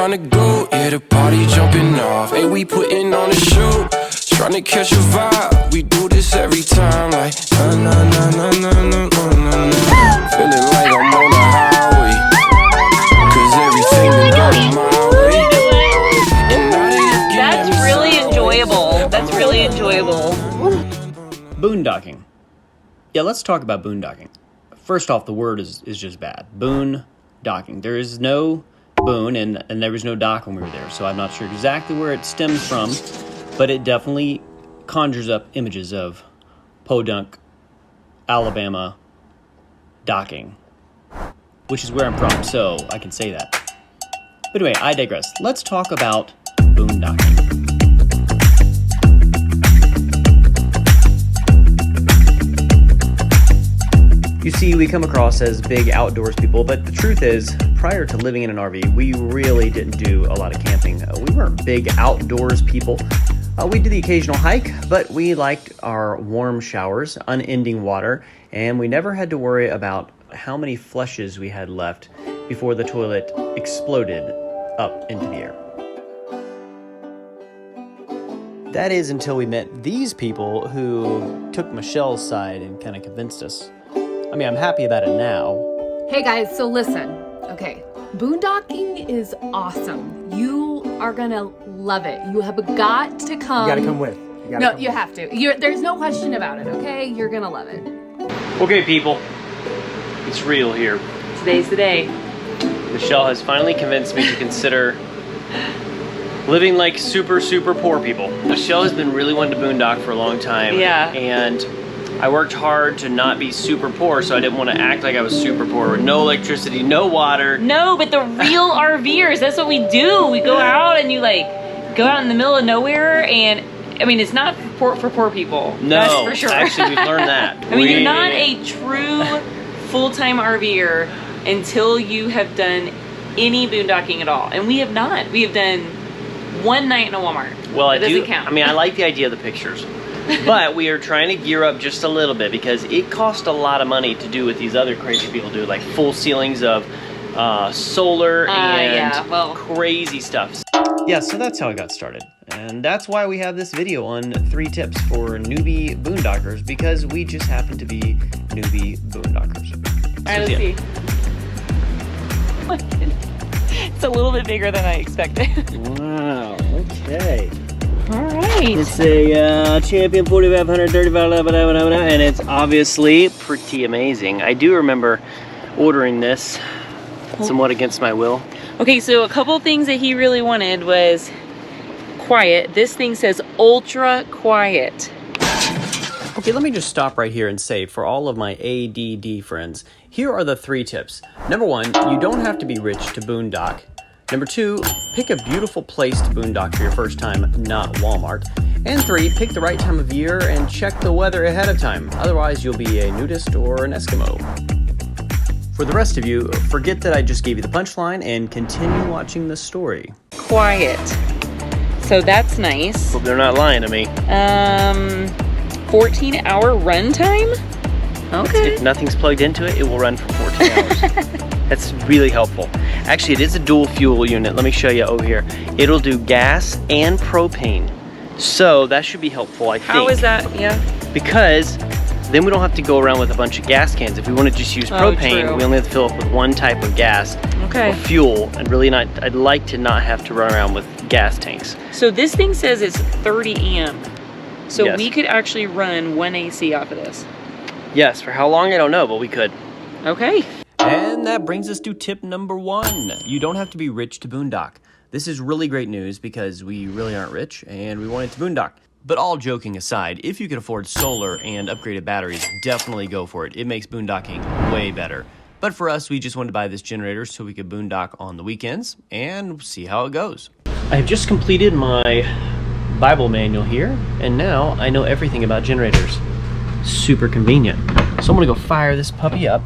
trying to go, yeah, the party jumping off. Hey, we putting on a show, trying to catch a vibe. We do this every time, like na na na na na na na na. Feeling like I'm on the highway, 'cause everything been going my way. And now they looking at me That's really sideways. enjoyable. That's really enjoyable. Boondocking. Yeah, let's talk about boondocking. First off, the word is just bad. Boondocking. There is no boon and there was no dock when we were there, so I'm not sure exactly where it stems from, but it definitely conjures up images of Podunk, Alabama, docking, which is where I'm from, so I can say that. But anyway, I digress. Let's talk about boondocking. You see, we come across as big outdoors people, but the truth is, prior to living in an RV, we really didn't do a lot of camping. We weren't big outdoors people. We did the occasional hike, but we liked our warm showers, unending water, and we never had to worry about how many flushes we had left before the toilet exploded up into the air. That is until we met these people who took Michelle's side and kind of convinced us. I mean, I'm happy about it now. Hey guys, so listen, okay, boondocking is awesome. You are gonna love it. You have got to come. You gotta come with. You have to. There's no question about it, okay? You're gonna love it. Okay, people, it's real here. Today's the day. Michelle has finally convinced me to consider living like super, super poor people. Michelle has been really wanting to boondock for a long time. Yeah. And I worked hard to not be super poor, so I didn't want to act like I was super poor. With no electricity, no water. No, but the real RVers, that's what we do. We go out and you like go out in the middle of nowhere, and I mean, it's not for poor people. No, that's for sure. Actually, we've learned that. I mean, you're not a true full-time RVer until you have done any boondocking at all, and we have not. We have done one night in a Walmart. Well, it doesn't count. I mean, I like the idea of the pictures. But we are trying to gear up just a little bit because it costs a lot of money to do what these other crazy people do, like full ceilings of solar and crazy stuff. Yeah, so that's how I got started. And that's why we have this video on 3 tips for newbie boondockers, because we just happen to be newbie boondockers. All right, let's see. It's a little bit bigger than I expected. Wow, okay. All right. It's a Champion 4535, and it's obviously pretty amazing. I do remember ordering this somewhat against my will. Okay, so a couple things that he really wanted was quiet. This thing says ultra quiet. Okay, let me just stop right here and say, for all of my ADD friends, here are the 3 tips. Number 1, you don't have to be rich to boondock. Number 2, pick a beautiful place to boondock for your first time, not Walmart. And 3, pick the right time of year and check the weather ahead of time. Otherwise, you'll be a nudist or an Eskimo. For the rest of you, forget that I just gave you the punchline and continue watching the story. Quiet. So that's nice. Hope they're not lying to me. 14-hour run time? Okay. If nothing's plugged into it, it will run for 14 hours. That's really helpful. Actually, it is a dual fuel unit. Let me show you over here. It'll do gas and propane. So that should be helpful, I think. How is that? Yeah. Because then we don't have to go around with a bunch of gas cans. If we want to just use propane, true. we only have to fill up with one type of gas Okay. or fuel. And really not, I'd like to not have to run around with gas tanks. So this thing says it's 30 amp. So Yes. we could actually run 1 AC off of this. Yes, for how long, I don't know, but we could. Okay. And that brings us to tip number 1. You don't have to be rich to boondock. This is really great news because we really aren't rich and we wanted to boondock. But all joking aside, if you can afford solar and upgraded batteries, definitely go for it. It makes boondocking way better. But for us, we just wanted to buy this generator so we could boondock on the weekends and see how it goes. I have just completed my Bible manual here, and now I know everything about generators. Super convenient. So I'm gonna go fire this puppy up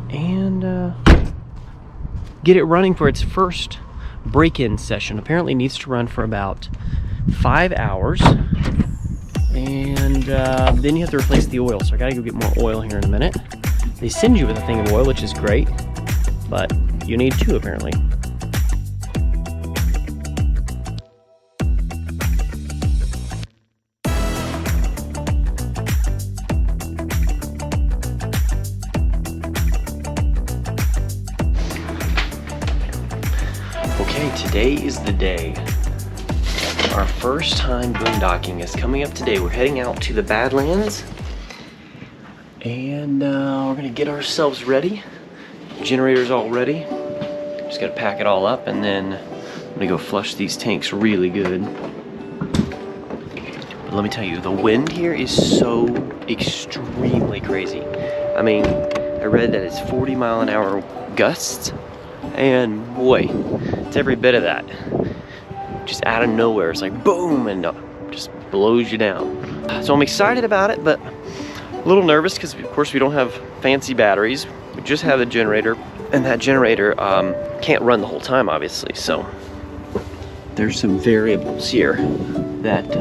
and get it running for its first break-in session. Apparently it needs to run for about 5 hours, and then you have to replace the oil. So I gotta go get more oil here in a minute. They send you with a thing of oil, which is great, but you need 2 apparently. Today is the day. Our first time boondocking is coming up today. We're heading out to the Badlands. And we're gonna get ourselves ready. Generator's all ready. Just gotta pack it all up and then I'm gonna go flush these tanks really good. But let me tell you, the wind here is so extremely crazy. I mean, I read that it's 40-mile-an-hour gusts, and boy, it's every bit of that. Just out of nowhere, it's like boom, and just blows you down. So I'm excited about it, but a little nervous because of course we don't have fancy batteries. We just have a generator, and that generator can't run the whole time, obviously. So there's some variables here that there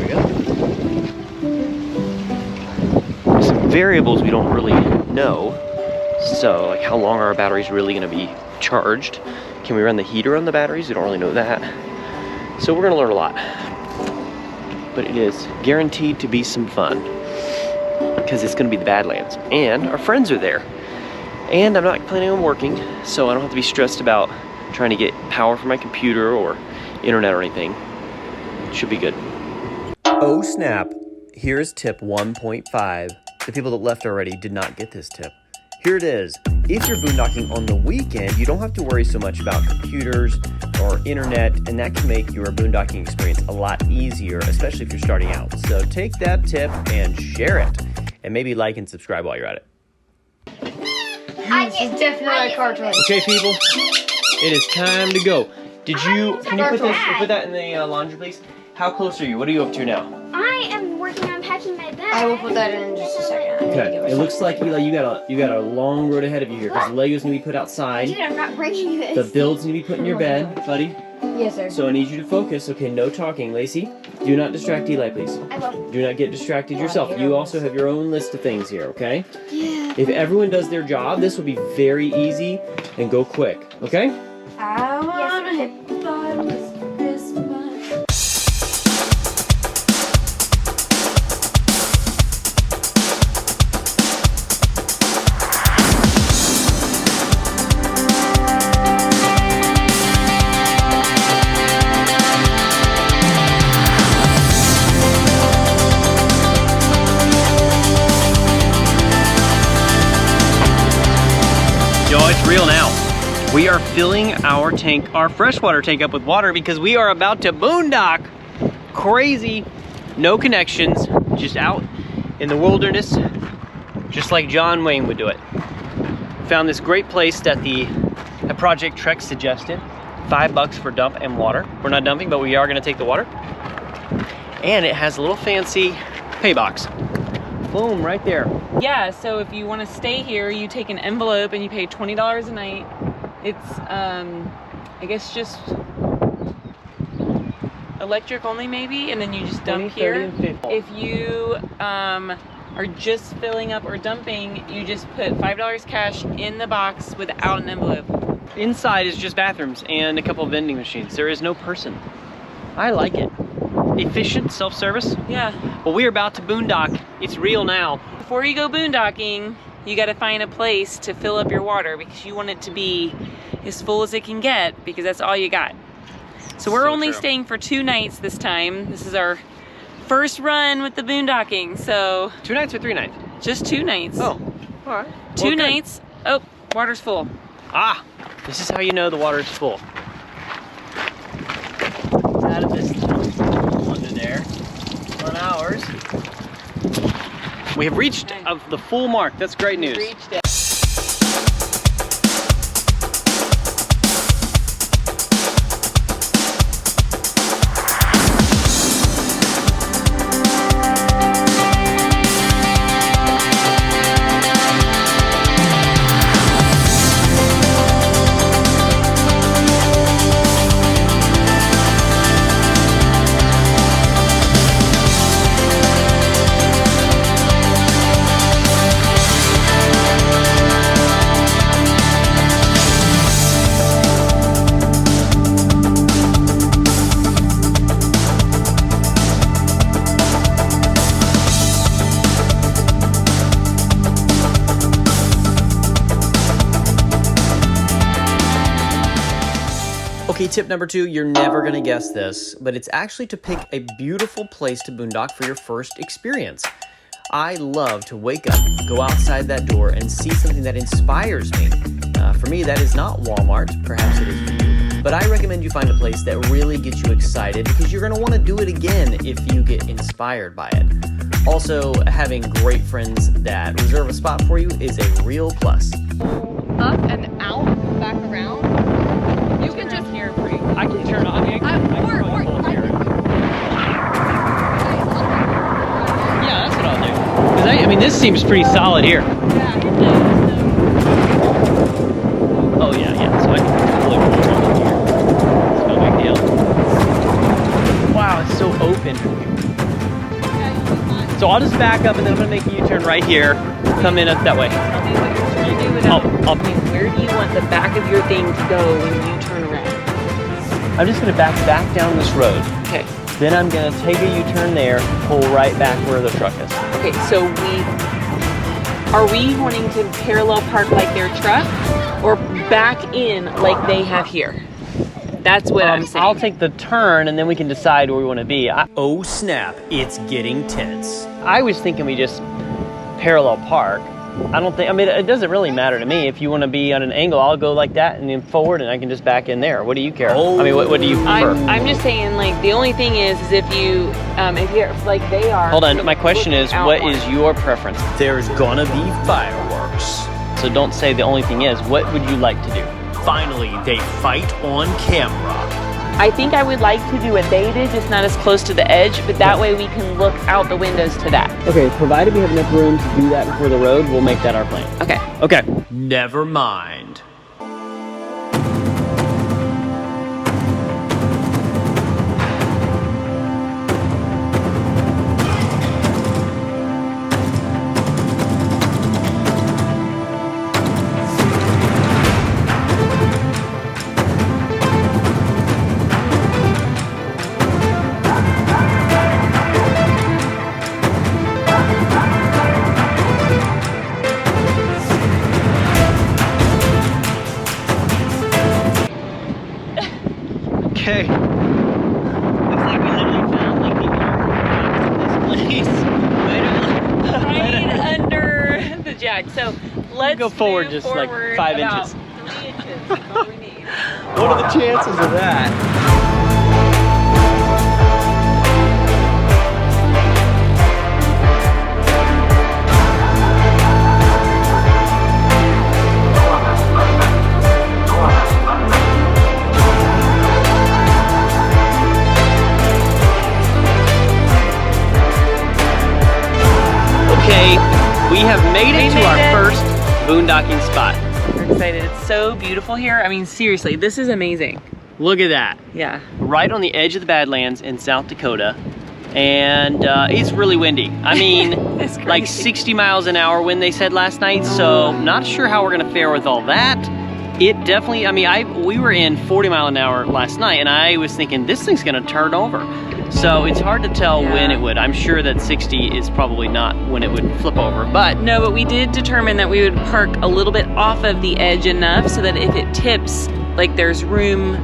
we go. Some variables we don't really know. So like how long are our batteries really going to be charged? Can we run the heater on the batteries? We don't really know that. So we're going to learn a lot. But it is guaranteed to be some fun because it's going to be the Badlands and our friends are there. And I'm not planning on working, so I don't have to be stressed about trying to get power for my computer or internet or anything. It should be good. Oh snap, here's tip 1.5. The people that left already did not get this tip. Here it is. If you're boondocking on the weekend, you don't have to worry so much about computers or internet, and that can make your boondocking experience a lot easier, especially if you're starting out. So take that tip and share it, and maybe like and subscribe while you're at it. This is definitely a cartoon. Okay, people, it is time to go. Can you put that in the laundry, please? How close are you? What are you up to now? I am working on packing my bag. I will put that in just a second. Okay, it looks like, Eli, you got a long road ahead of you here because the Legos need to be put outside. Dude, I'm not breaking this. The builds need to be put in your bed, buddy. Yes, sir. So I need you to focus. Okay, no talking. Lacey, do not distract Eli, please. I will. Do not get distracted yourself. You also have your own list of things here, okay? Yeah. If everyone does their job, this will be very easy and go quick, okay? I wanna hit the bottom this Christmas. Yo, it's real now. We are filling our freshwater tank up with water because we are about to boondock. Crazy, no connections, just out in the wilderness, just like John Wayne would do it. Found this great place that Project Trek suggested. $5 for dump and water. We're not dumping, but we are gonna take the water. And it has a little fancy pay box. Boom, right there. Yeah, so if you want to stay here, you take an envelope and you pay $20 a night. It's, I guess just electric only maybe, and then you just dump 20, 30, here. and 50. If you are just filling up or dumping, you just put $5 cash in the box without an envelope. Inside is just bathrooms and a couple of vending machines. There is no person. I like it. Efficient, self-service. Yeah. Well, we're about to boondock. It's real now. Before you go boondocking, you got to find a place to fill up your water because you want it to be as full as it can get because that's all you got. So we're only staying for 2 nights this time. This is our first run with the boondocking. So 2 nights or 3 nights? just 2 nights. Oh, all right. 2 nights. Oh, water's full. Ah, this is how you know the water is full. Out of this under there on ours. We have reached the full mark. That's great news. Reached it. Okay, tip number 2, you're never gonna guess this, but it's actually to pick a beautiful place to boondock for your first experience. I love to wake up, go outside that door, and see something that inspires me. For me, that is not Walmart, perhaps it is for you, but I recommend you find a place that really gets you excited because you're gonna wanna do it again if you get inspired by it. Also, having great friends that reserve a spot for you is a real plus. Up and out, back around. You can just hear free. I can turn on. Yeah, that's what I'll do. Because I mean, this seems pretty solid here. Oh yeah. So I can totally roll over here. It's no big deal. Wow, it's so open. So I'll just back up and then I'm gonna make a U-turn right here. Come in that way. Tell me what you're trying to do without. Where do you want the back of your thing to go when you turn around? I'm just gonna back down this road. Okay. Then I'm gonna take a U-turn there, pull right back where the truck is. Okay, so are we wanting to parallel park like their truck or back in like they have here? That's what I'm saying. I'll take the turn and then we can decide where we want to be. Oh snap, it's getting tense. I was thinking we just parallel park. I mean, it doesn't really matter to me. If you want to be on an angle, I'll go like that and then forward and I can just back in there. What do you care? I mean, what do you prefer? I'm just saying, like, the only thing is if you're like they are. Hold on, my question is, what is your preference? There's gonna be fireworks. So don't say the only thing is, what would you like to do? Finally, they fight on camera. I think I would like to do what they did, just not as close to the edge, but that way we can look out the windows to that. Okay, provided we have enough room to do that before the road, we'll make that our plan. Okay. Okay. Never mind. Okay. Looks like we literally found like the arc of this place. Right under the jack. So let's go forward move just forward like 5 about inches. 3 inches. That's all we need. What are the chances of that? Okay, we have made it to our first boondocking spot. We're excited. It's so beautiful here. I mean, seriously, this is amazing. Look at that. Yeah. Right on the edge of the Badlands in South Dakota. And it's really windy. I mean, It's like crazy. 60 miles an hour wind they said last night. So not sure how we're gonna fare with all that. It definitely, I mean, we were in 40 mile an hour last night and I was thinking this thing's gonna turn over. So it's hard to tell when it would. I'm sure that 60 is probably not when it would flip over, but. No, but we did determine that we would park a little bit off of the edge enough so that if it tips, like there's room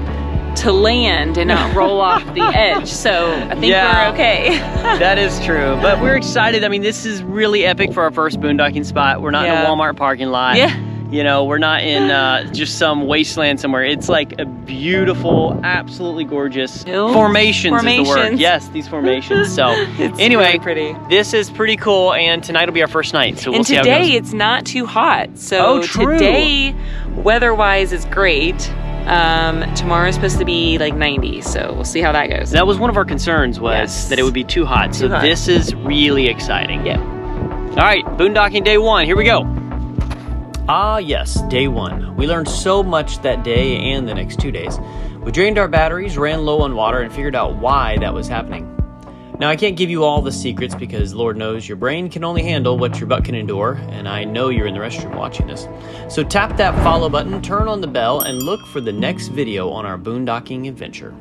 to land and not roll off the edge. So I think we're okay. That is true, but we're excited. I mean, this is really epic for our first boondocking spot. We're not in a Walmart parking lot. Yeah. You know, we're not in just some wasteland somewhere. It's like a beautiful, absolutely gorgeous formations is the word. Yes, these formations. So anyway, really pretty. This is pretty cool, and tonight will be our first night. So we'll see how it today goes. it's not too hot. So true. Today, weather-wise, is great. Tomorrow's supposed to be like 90, so we'll see how that goes. That was one of our concerns, was that it would be too hot. So this is really exciting. Yeah. All right, boondocking day 1. Here we go. Ah, yes, day 1. We learned so much that day and the next 2 days. We drained our batteries, ran low on water, and figured out why that was happening. Now, I can't give you all the secrets because Lord knows your brain can only handle what your butt can endure, and I know you're in the restroom watching this. So tap that follow button, turn on the bell, and look for the next video on our boondocking adventure.